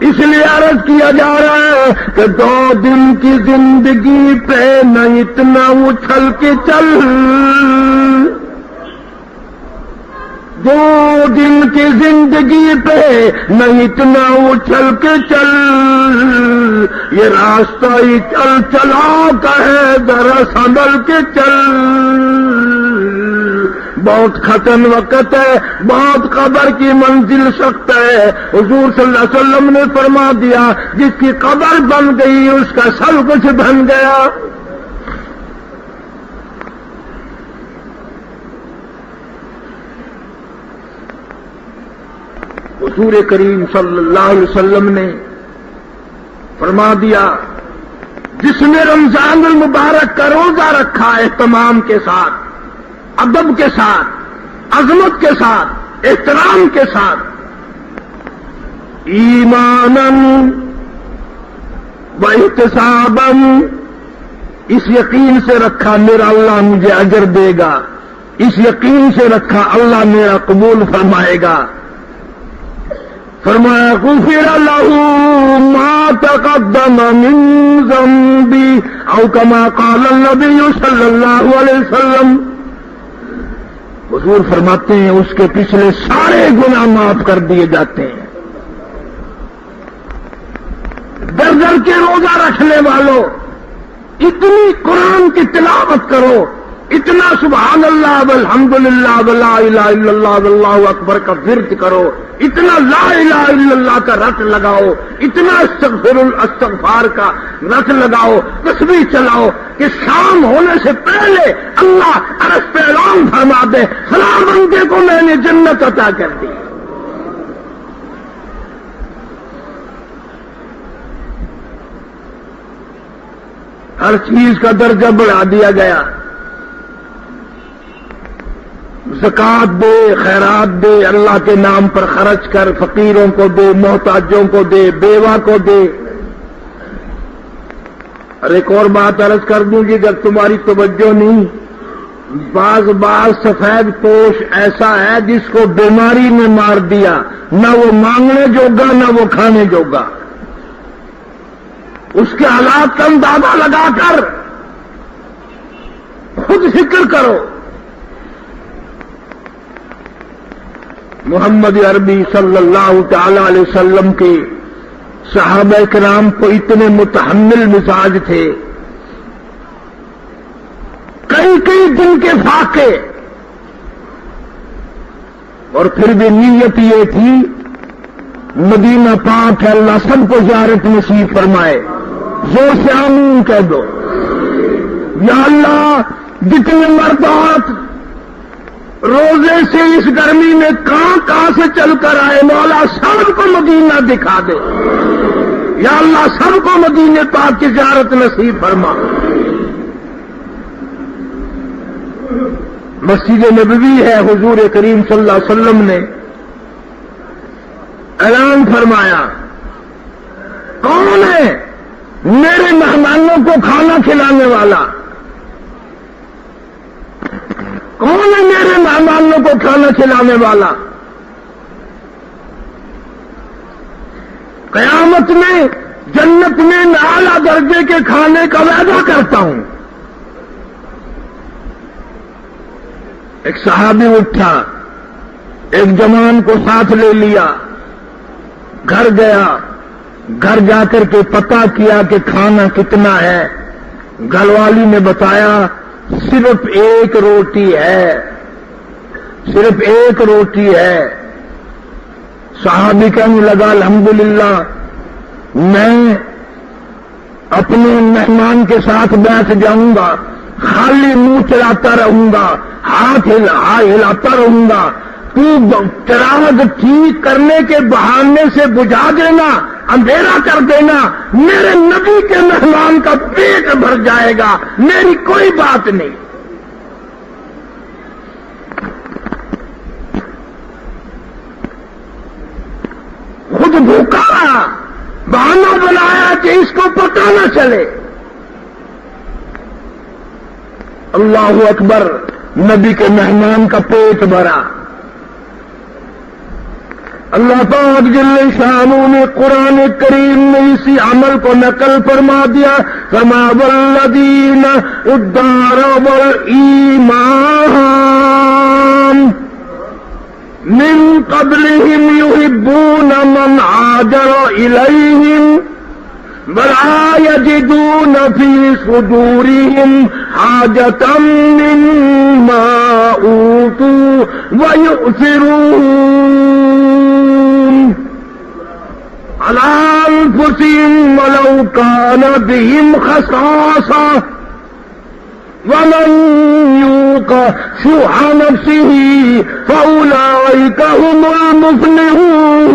اس لیے عرض کیا جا رہا ہے کہ 2 دن کی زندگی پہ نہ اتنا اچھل کے چل، 2 دن کی زندگی پہ نہ اتنا اچھل کے چل، یہ راستہ ہی چل چلا کا ہے، ذرا سنبھل کے چل۔ بہت ختم وقت ہے، بہت قبر کی منزل سخت ہے۔ حضور صلی اللہ علیہ وسلم نے فرما دیا جس کی قبر بن گئی اس کا سب کچھ بن گیا۔ حضور کریم صلی اللہ علیہ وسلم نے فرما دیا جس نے رمضان المبارک کا روزہ رکھا اہتمام کے ساتھ، ادب کے ساتھ، عظمت کے ساتھ، احترام کے ساتھ، ایماناً و احتساباً، اس یقین سے رکھا میرا اللہ مجھے اجر دے گا، اس یقین سے رکھا اللہ میرا قبول فرمائے گا۔ فرمایا غفر له ما تقدم من ذنبی او کما قال النبی صلی اللہ علیہ وسلم، حضور فرماتے ہیں اس کے پچھلے سارے گناہ معاف کر دیے جاتے ہیں۔ در در کے روزہ رکھنے والوں، اتنی قرآن کی تلاوت کرو، اتنا سبحان اللہ والحمدللہ ولا الہ الا اللہ واللہ اکبر کا ورد کرو، اتنا لا الہ الا اللہ کا رٹ لگاؤ، اتنا استغفار کا رٹ لگاؤ، تسبیح چلاؤ کہ شام ہونے سے پہلے اللہ عرش پہ اعلان فرما دے فلاں بندے کو میں نے جنت عطا کر دی۔ ہر چیز کا درجہ بڑھا دیا گیا، زکات دے، خیرات دے، اللہ کے نام پر خرچ کر، فقیروں کو دے، محتاجوں کو دے، بیوہ کو دے۔ اور ایک اور بات عرض کر دوں گی اگر تمہاری توجہ نہیں، بعض سفید پوش ایسا ہے جس کو بیماری نے مار دیا، نہ وہ مانگنے جوگا نہ وہ کھانے جوگا، اس کے حالات کا اندازہ لگا کر خود فکر کرو۔ محمد عربی صلی اللہ تعالی علیہ وسلم کے صحابہ کرام کو اتنے متحمل مزاج تھے، کئی کئی دن کے فاقے، اور پھر بھی نیت یہ تھی مدینہ پاک ہے، اللہ سب کو زیارت نصیب فرمائے، زور سے آمین کہہ دو۔ یا اللہ جتنے مردات روزے سے اس گرمی میں کہاں سے چل کر آئے، مولا سب کو مدینہ دکھا دے، یا اللہ سب کو مدینہ پاک کی زیارت نصیب فرما۔ مسجد نبوی ہے، حضور کریم صلی اللہ علیہ وسلم نے اعلان فرمایا، کون ہے میرے مہمانوں کو کھانا کھلانے والا؟ کون ہے میرے مہمانوں کو کھانا کھلانے والا؟ قیامت میں جنت میں میں اعلیٰ درجے کے کھانے کا وعدہ کرتا ہوں۔ ایک صحابی اٹھا، ایک جوان کو ساتھ لے لیا، گھر گیا، گھر جا کر کے پتہ کیا کہ کھانا کتنا ہے، گھر والی نے بتایا صرف ایک روٹی ہے، صرف ایک روٹی ہے۔ صحابی کہنے لگا الحمدللہ، میں اپنے مہمان کے ساتھ بیٹھ جاؤں گا، خالی منہ چلاتا رہوں گا، ہاتھ ہلاتا رہوں گا، تو چراغ ٹھیک کرنے کے بہانے سے بجھا دینا، اندھیرا کر دینا، میرے نبی کے مہمان کا پیٹ بھر جائے گا، میری کوئی بات نہیں۔ خود بھوکا، بہانہ بنایا کہ اس کو پتہ نہ چلے۔ اللہ اکبر، نبی کے مہمان کا پیٹ بھرا۔ اللہ پاک جل شانہ نے قرآن کریم میں اسی عمل کو نقل فرما دیا، فما والذین الدار والایمان من قبلہم یحبون من ہاجر الیہم ولا یجدون فی صدورہم حاجۃ مما اوتوا ویؤثرون علی انفسہم ولو کان بہم خصاصۃ ومن یوق شح نفسہ فاولئک ھم المفلحون۔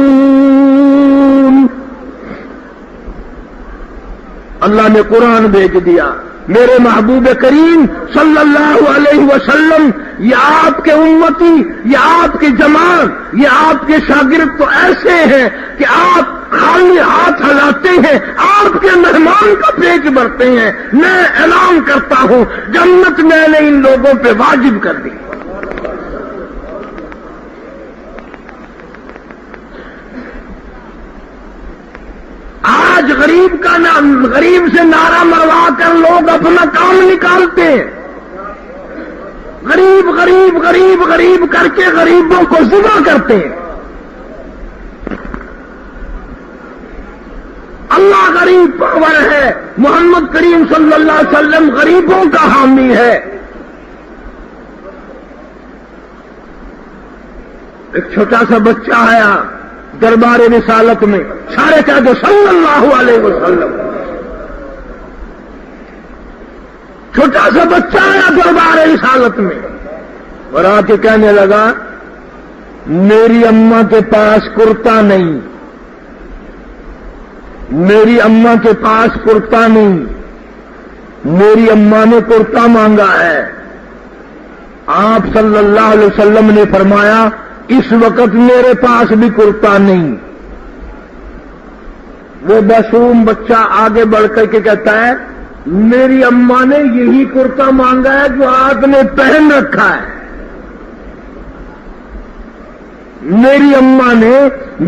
اللہ نے قرآن بھیج دیا، میرے محبوب کریم صلی اللہ علیہ وسلم، یہ آپ کے امتی، یہ آپ کی جماعت، یہ آپ کے شاگرد تو ایسے ہیں کہ آپ خالی ہاتھ ہلاتے ہیں، آپ کے مہمان کا پیٹ بھرتے ہیں۔ میں اعلان کرتا ہوں جنت میں نے ان لوگوں پہ واجب کر دی۔ آج غریب کا نام، غریب سے نعرہ مروا کر لوگ اپنا کام نکالتے ہیں، غریب غریب غریب غریب کر کے غریبوں کو ذبح کرتے ہیں۔ اللہ غریب پرور ہے، محمد کریم صلی اللہ علیہ وسلم غریبوں کا حامی ہے۔ ایک چھوٹا سا بچہ آیا دربار رسالت میں، سارے کہہ دو صلی اللہ علیہ وسلم۔ چھوٹا سا بچہ آیا دربار رسالت میں اور آ کے کہنے لگا میری اماں کے پاس کرتا نہیں، میری اماں کے پاس کرتا نہیں، میری اماں نے کرتا مانگا ہے۔ آپ صلی اللہ علیہ وسلم نے فرمایا اس وقت میرے پاس بھی کرتا نہیں۔ وہ معصوم بچہ آگے بڑھ کر کے کہتا ہے میری اماں نے یہی کرتا مانگا ہے جو آپ نے پہن رکھا ہے، میری اماں نے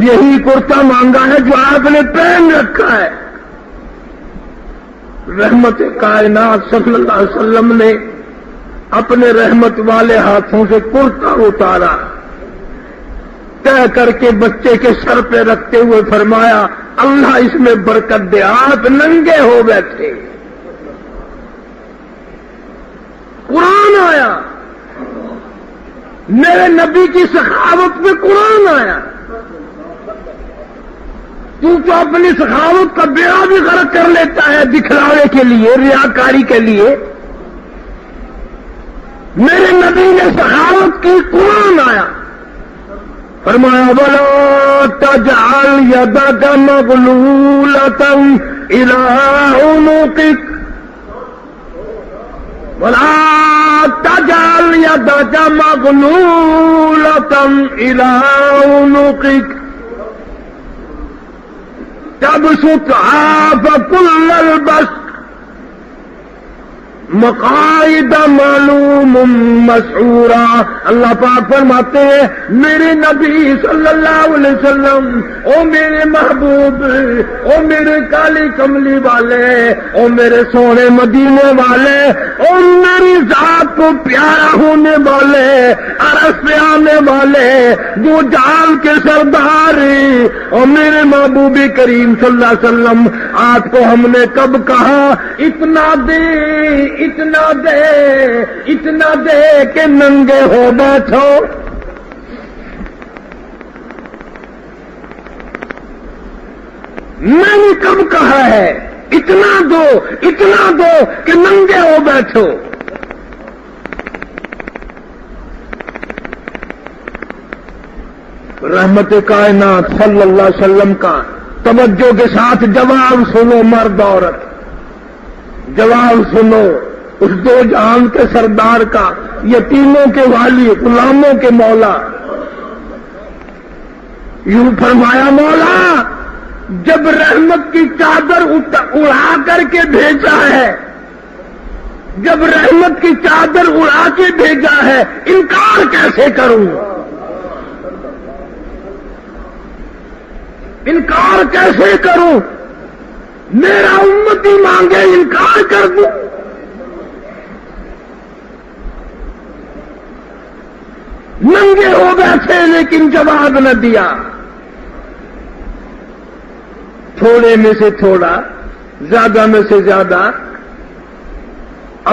یہی کرتا مانگا ہے جو آپ نے پہن رکھا ہے۔ رحمت کائنات صلی اللہ علیہ وسلم نے اپنے رحمت والے ہاتھوں سے کرتا اتارا، طے کر کے بچے کے سر پہ رکھتے ہوئے فرمایا اللہ اس میں برکت دے، آپ ننگے ہو بیٹھے۔ قرآن آیا، میرے نبی کی سخاوت میں قرآن آیا۔ تو اپنی سخاوت کا بیڑا بھی غرق کر لیتا ہے دکھلاوے کے لیے، ریاکاری کے لیے۔ میرے نبی نے سخاوت کی، قرآن آیا، فرمایا وَلَا تَجْعَلْ يَدَكَ مَغْلُولَةً إِلَىٰ عُنُقِكَ وَلَا تَجْعَلْ يَدَكَ مَغْلُولَةً إِلَىٰ عُنُقِكَ تبسطها فكل البسط مقاعد معلوم مسعورا۔ اللہ پاک فرماتے ہیں میرے نبی صلی اللہ علیہ وسلم، او میرے محبوب، او میرے کالی کملی والے، او میرے سونے مدینے والے، او میری ذات کو پیارا ہونے والے، عرش پہ آنے والے، دو جہان کے سردار، او میرے محبوب کریم صلی اللہ علیہ وسلم، آپ کو ہم نے کب کہا اتنا دے، اتنا دے، اتنا دے کہ ننگے ہو بیٹھو؟ میں نے کب کہا ہے اتنا دو، اتنا دو کہ ننگے ہو بیٹھو؟ رحمت کائنات صلی اللہ علیہ وسلم کا توجہ کے ساتھ جواب سنو، مرد عورت جواب سنو، اس دو جہان کے سردار کا، یتیموں کے والی، غلاموں کے مولا۔ یوں فرمایا مولا جب رحمت کی چادر اڑا کر کے بھیجا ہے، جب رحمت کی چادر اڑا کے بھیجا ہے، انکار کیسے کروں؟ انکار کیسے کروں؟ میرا امتی مانگے انکار کر دوں؟ ننگے ہو بیٹھے لیکن جواب نہ دیا۔ تھوڑے میں سے تھوڑا، زیادہ میں سے زیادہ،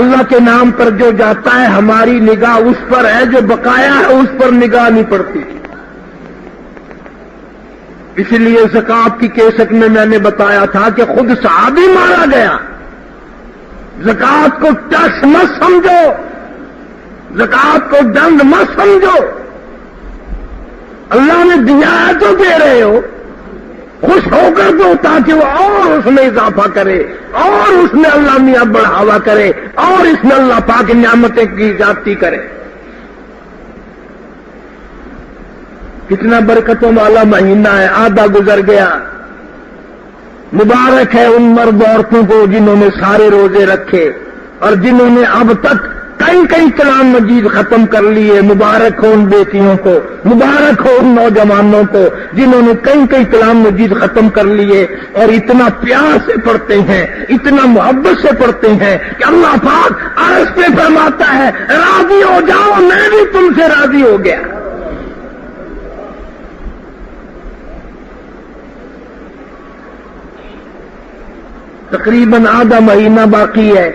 اللہ کے نام پر جو جاتا ہے ہماری نگاہ اس پر ہے، جو بقایا ہے اس پر نگاہ نہیں پڑتی۔ اسی لیے زکات کی کیسٹ میں نے بتایا تھا کہ خود صحابی مارا گیا۔ زکات کو ٹیکس مت سمجھو، زکات کو دنڈ مت سمجھو، اللہ نے دیا ہے تو دے رہے ہو، خوش ہو کر دو تاکہ وہ اور اس میں اضافہ کرے، اور اس میں اللہ میاں بڑھاوا کرے، اور اس میں اللہ پاک نعمتیں کی زیادتی کرے۔ کتنا برکتوں والا مہینہ ہے، آدھا گزر گیا۔ مبارک ہے ان مرد عورتوں کو جنہوں نے سارے روزے رکھے اور جنہوں نے اب تک کئی کلام مجید ختم کر لیے۔ مبارک ہو ان بیٹیوں کو، مبارک ہو ان نوجوانوں کو جنہوں نے کئی کلام مجید ختم کر لیے اور اتنا پیار سے پڑھتے ہیں، اتنا محبت سے پڑھتے ہیں کہ اللہ پاک عرش پہ فرماتا ہے راضی ہو جاؤ، میں بھی تم سے راضی ہو گیا۔ تقریباً آدھا مہینہ باقی ہے۔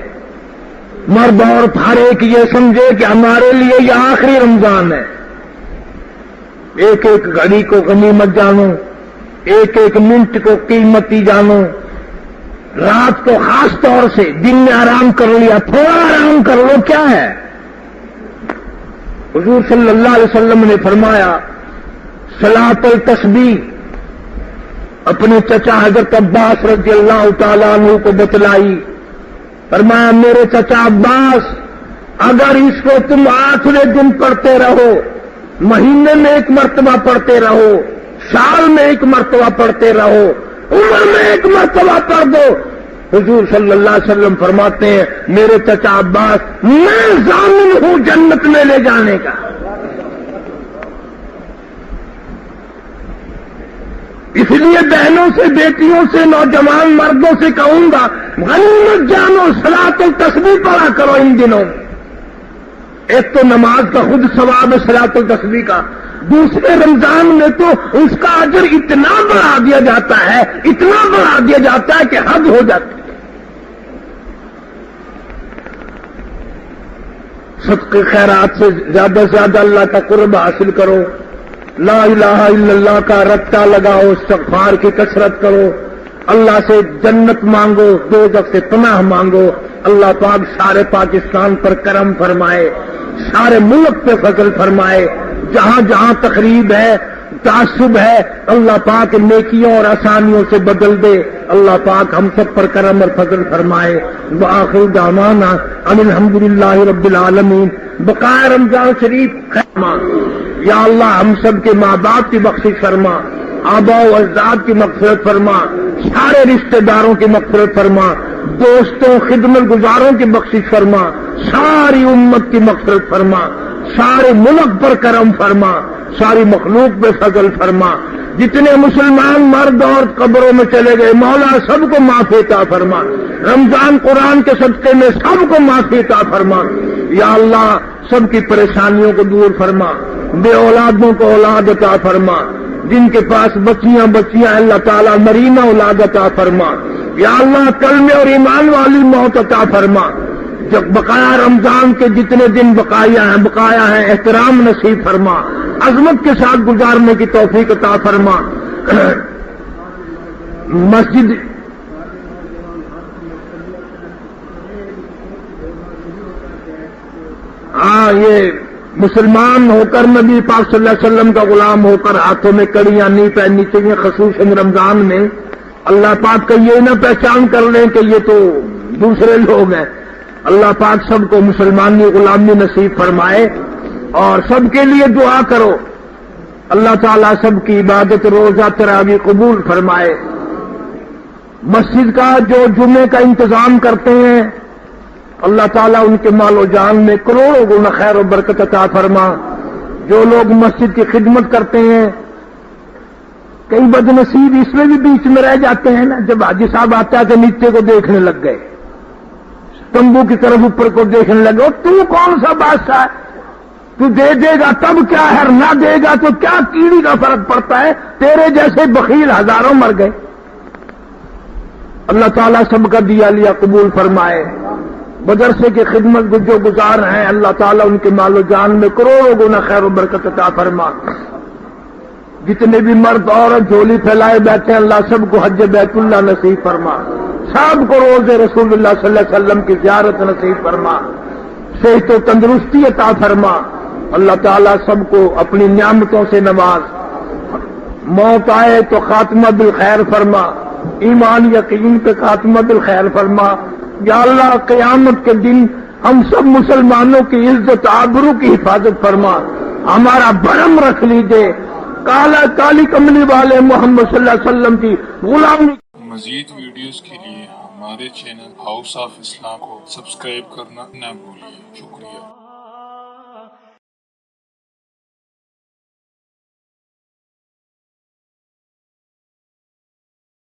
مرد عورت ہر ایک یہ سمجھے کہ ہمارے لیے یہ آخری رمضان ہے۔ ایک ایک گھڑی کو غنیمت جانو، ایک ایک منٹ کو قیمتی جانو۔ رات کو خاص طور سے، دن میں آرام کر لیا، تھوڑا آرام کر لو، کیا ہے؟ حضور صلی اللہ علیہ وسلم نے فرمایا صلاۃ التسبیح اپنے چچا حضرت عباس رضی اللہ تعالیٰ عنہ کو بتلائی۔ فرمایا میرے چچا عباس، اگر اس کو تم آخری دن پڑھتے رہو، مہینے میں ایک مرتبہ پڑھتے رہو، سال میں ایک مرتبہ پڑھتے رہو، عمر میں ایک مرتبہ پڑھ دو، حضور صلی اللہ علیہ وسلم فرماتے ہیں میرے چچا عباس میں ضامن ہوں جنت میں لے جانے کا۔ اس لیے بہنوں سے، بیٹیوں سے، نوجوان مردوں سے کہوں گا غنیمت جانو، صلاۃ التسبیح پڑھا کرو ان دنوں۔ ایک تو نماز کا خود ثواب ہے صلاۃ التسبیح کا، دوسرے رمضان میں تو اس کا اجر اتنا بڑھا دیا جاتا ہے، اتنا بڑھا دیا جاتا ہے کہ حد ہو جاتی ہے۔ صدقے خیرات سے زیادہ سے زیادہ اللہ کا قرب حاصل کرو، لا الہ الا اللہ کا رٹا لگاؤ، استغفار کی کثرت کرو، اللہ سے جنت مانگو، دوزخ سے پناہ مانگو۔ اللہ پاک سارے پاکستان پر کرم فرمائے، سارے ملک پہ فضل فرمائے، جہاں جہاں تقریب ہے، تعصب ہے، اللہ پاک نیکیوں اور آسانیوں سے بدل دے۔ اللہ پاک ہم سب پر کرم اور فضل فرمائے۔ وآخر دعوانا ان الحمدللہ رب العالمین۔ بقائے رمضان شریف فرما، یا اللہ ہم سب کے ماں باپ کی بخشش فرما، آباء و اجداد کی مغفرت فرما، سارے رشتہ داروں کی مغفرت فرما، دوستوں خدمت گزاروں کی بخشش فرما، ساری امت کی مغفرت فرما، سارے ملک پر کرم فرما، ساری مخلوق پہ فضل فرما۔ جتنے مسلمان مرد اور قبروں میں چلے گئے مولا سب کو معافی عطا فرما، رمضان قرآن کے صدقے میں سب کو معافی عطا فرما۔ یا اللہ سب کی پریشانیوں کو دور فرما، بے اولادوں کو اولاد عطا فرما، جن کے پاس بچیاں اللہ تعالیٰ مرینا اولاد عطا فرما۔ یا اللہ کلمے اور ایمان والی موت عطا فرما۔ جب بقایا رمضان کے جتنے دن بقایا ہیں احترام نصیب فرما، عظمت کے ساتھ گزارنے کی توفیق عطا فرما۔ مسجد یہ مسلمان ہو کر نبی پاک صلی اللہ علیہ وسلم کا غلام ہو کر ہاتھوں میں کڑیاں نہیں پہننی چاہیے، خصوصاً رمضان میں۔ اللہ پاک کا یہ نہ پہچان کر لیں کہ یہ تو دوسرے لوگ ہیں۔ اللہ پاک سب کو مسلمانی غلامی نصیب فرمائے اور سب کے لیے دعا کرو، اللہ تعالیٰ سب کی عبادت روزہ تراویح قبول فرمائے۔ مسجد کا جو جمعے کا انتظام کرتے ہیں اللہ تعالیٰ ان کے مال و جان میں کروڑوں گنا خیر و برکت عطا فرما۔ جو لوگ مسجد کی خدمت کرتے ہیں، کئی بد نصیب اس میں بھی بیچ میں رہ جاتے ہیں نا، جب حاجی صاحب آتا ہے تو نیچے کو دیکھنے لگ گئے، تمبو کی طرف اوپر کو دیکھنے لگے، اور تو کون سا بادشاہ ہے، تو دے گا تب کیا ہے، نہ دے گا تو کیا کیڑی کا فرق پڑتا ہے، تیرے جیسے بخیل ہزاروں مر گئے۔ اللہ تعالیٰ سب کا دیا لیا قبول فرمائے۔ مدرسے کی خدمت جو گزار ہیں اللہ تعالیٰ ان کے مال و جان میں کروڑوں گنا خیر و برکت عطا فرما۔ جتنے بھی مرد عورت جھولی پھیلائے بیٹھے ہیں اللہ سب کو حج بیت اللہ نصیب فرما، سب کو روز رسول اللہ صلی اللہ علیہ وسلم کی زیارت نصیب فرما، صحت و تندرستی عطا فرما۔ اللہ تعالیٰ سب کو اپنی نعمتوں سے نواز، موت آئے تو خاتمہ بالخیر فرما، ایمان یقین پہ خاتمہ بالخیر فرما۔ یا اللہ قیامت کے دن ہم سب مسلمانوں کی عزت آبرو کی حفاظت فرما، ہمارا بھرم رکھ لیجئے، کالی کملی والے محمد صلی اللہ علیہ وسلم کی غلامی۔ مزید ویڈیوز کے لیے ہمارے چینل ہاؤس آف اسلام کو سبسکرائب کرنا نہ بھولیے۔ شکریہ۔